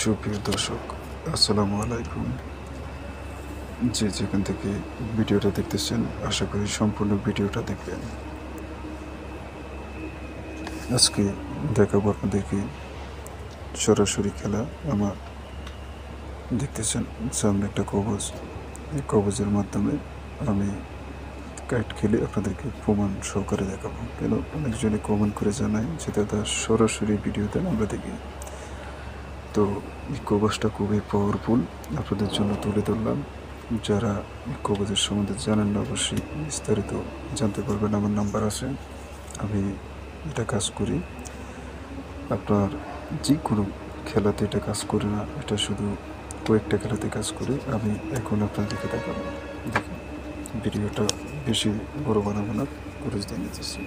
সুপ্রিয় দর্শক, আসসালামু আলাইকুম। যে যেখান থেকে ভিডিওটা দেখতেছেন, আশা করি সম্পূর্ণ ভিডিওটা দেখবেন। আজকে দেখাবো আপনাদেরকে সরাসরি খেলা। আমার দেখতেছেন সামনে একটা কবজ, এই কবজের মাধ্যমে আমি কাইট খেলে আপনাদেরকে প্রমাণ সহকারে দেখাবো। কেন অনেকজনে কমেন্ট করে জানায় যে দাদা সরাসরি ভিডিও দেন, আমরা দেখি। তো এই কবজটা খুবই পাওয়ারফুল, আপনাদের জন্য তুলে ধরলাম। যারা এই কবজের সম্বন্ধে জানেন না, অবশ্যই বিস্তারিত জানতে পারবেন। আমার নাম্বার আছে। আমি এটা কাজ করি আপনার যে কোনো খেলাতে, এটা কাজ করি না, এটা শুধু কয়েকটা খেলাতে কাজ করি। আমি এখন আপনাদেরকে দেখাবো। দেখুন, ভিডিওটা বেশি বড় বানাবো না, করে দিয়ে নিতেছি।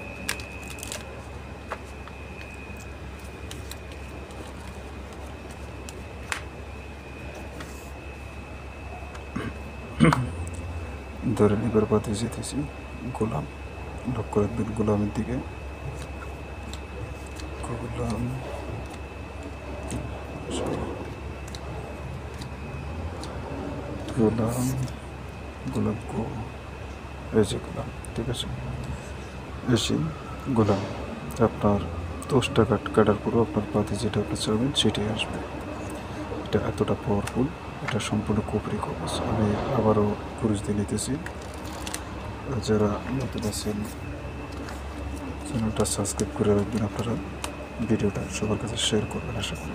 ধরেন এবার বাদে যেতেছি গোলাম, লক্ষ্য রাখবেন গোলামের দিকে। গোলাম গোলাম গোলাম গো, এই যে গোলাম, ঠিক আছে। এসে গোলাম আপনার 10 টাকা কাটার পরেও আপনার পাতে যেটা আপনি চাইবেন সেটাই আসবে। এটা এতটা পাওয়ারফুল, এটা সম্পূর্ণ কুপরি কবজ। আমি আবারও কুরুশ দিয়ে নিতেছি। যারা নতুন আছেন চ্যানেলটা সাবস্ক্রাইব করে রাখবেন, আপনারা ভিডিওটা সবার কাছে শেয়ার করবেন আশা করি।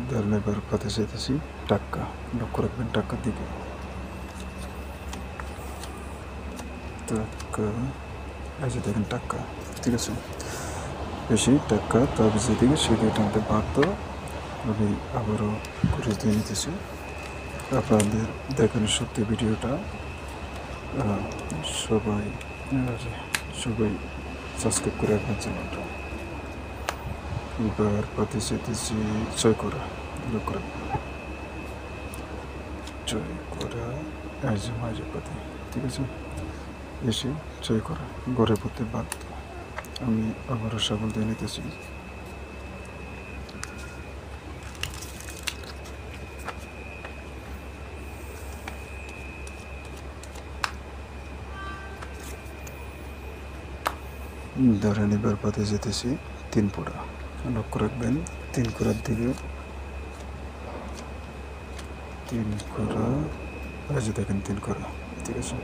ধরেন এবার পাতে যেতেছি টাক্কা, লক্ষ্য রাখবেন টাক্কার দিকে। টাক্কা, এই যে দেখেন টাক্কা, ঠিক আছে। বেশি টাক্কা তবে যেদিকে সেদিকে টানতে বাধ্য। আমি আবারও করে দিয়ে নিতেছি। আপনাদের দেখানোর সত্যি ভিডিওটা সবাই সবাই সাবস্ক্রাইব করে রাখবেন চ্যানেলটা। এবার পাতে যেতেছি জয় করা, লক্ষ্য রাখবেন জয় করা, এই যে মাঝে পাতে, ঠিক আছে। এসে জয় করা, গড়ে পড়তে বাধ্য। আমি আবারও সাবল দিয়ে নিতেছি। ধরেন এবার পাতে যেতেছি 3 পোড়া, লক্ষ্য রাখবেন 3 কোড়ার দিকে। 3 কোড়া, এই যে দেখেন 3 কোড়া, ঠিক আছে।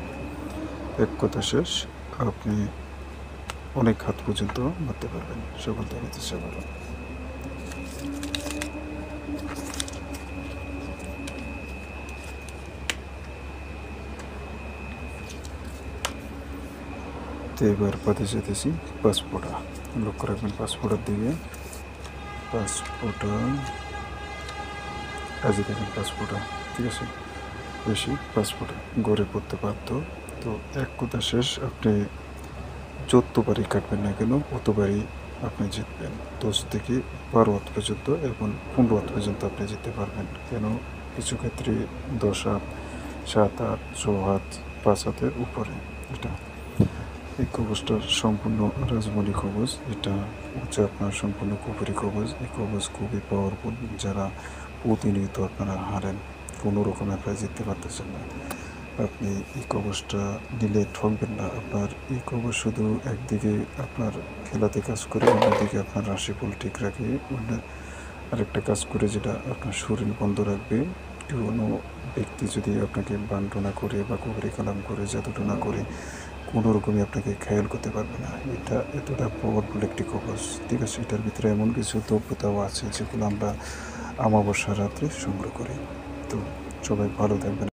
এক কথা শেষ, আপনি অনেক হাত পর্যন্ত মারতে পারবেন। সকল দিয়ে নিতেছি আবারও। তো এবার পাতে যেতেছি 5 পোড়া, লক্ষ্য রাখবেন 5 পোড়ার দিকে। 5 পোড়া, এই যে দেখেন 5 পোড়া, ঠিক আছে। বেশি 5 পোড়া গড়ে পড়তে বাধ্য। তো এক কথা শেষ, আপনি যতবারই কাটবেন না কেন ততবারই আপনি জিতবেন। 10 থেকে 12 হাত পর্যন্ত এবং 15 হাত পর্যন্ত আপনি জিততে পারবেন। কেন কিছু ক্ষেত্রে 10 হাত, 7 হাত, 6 হাত, 5 হাতের উপরে। এটা এই কবজটা সম্পূর্ণ রাজমণি কবজ। এটা হচ্ছে আপনার সম্পূর্ণ কুপুরি কবজ। এই কবজ খুবই পাওয়ারফুল। যারা প্রতিনিয়ত আপনারা হারেন, কোনো রকমে আপনারা জিততে পারতেছেন না, আপনি এই কবজটা নিলে ঠকবেন না। আপনার এই কবজ শুধু একদিকে আপনার খেলাতে কাজ করে, অন্যদিকে আপনার রাশিফল ঠিক রাখে, অন্য আরেকটা কাজ করে যেটা আপনার শরীর বন্ধ রাখবে। কোনো ব্যক্তি যদি আপনাকে বান্টনা করে বা কুবরি কালাম করে, জাদুটনা করে, কোনো রকমই আপনাকে খেয়াল করতে পারবে না। এটা এতটা পাওয়ারফুল একটি কবজ, ঠিক আছে। এটার ভিতরে এমন কিছু দ্রব্যতাও আছে যেগুলো আমরা অমাবস্যার রাত্রে সংগ্রহ করি। তো সবাই ভালো থাকবেন।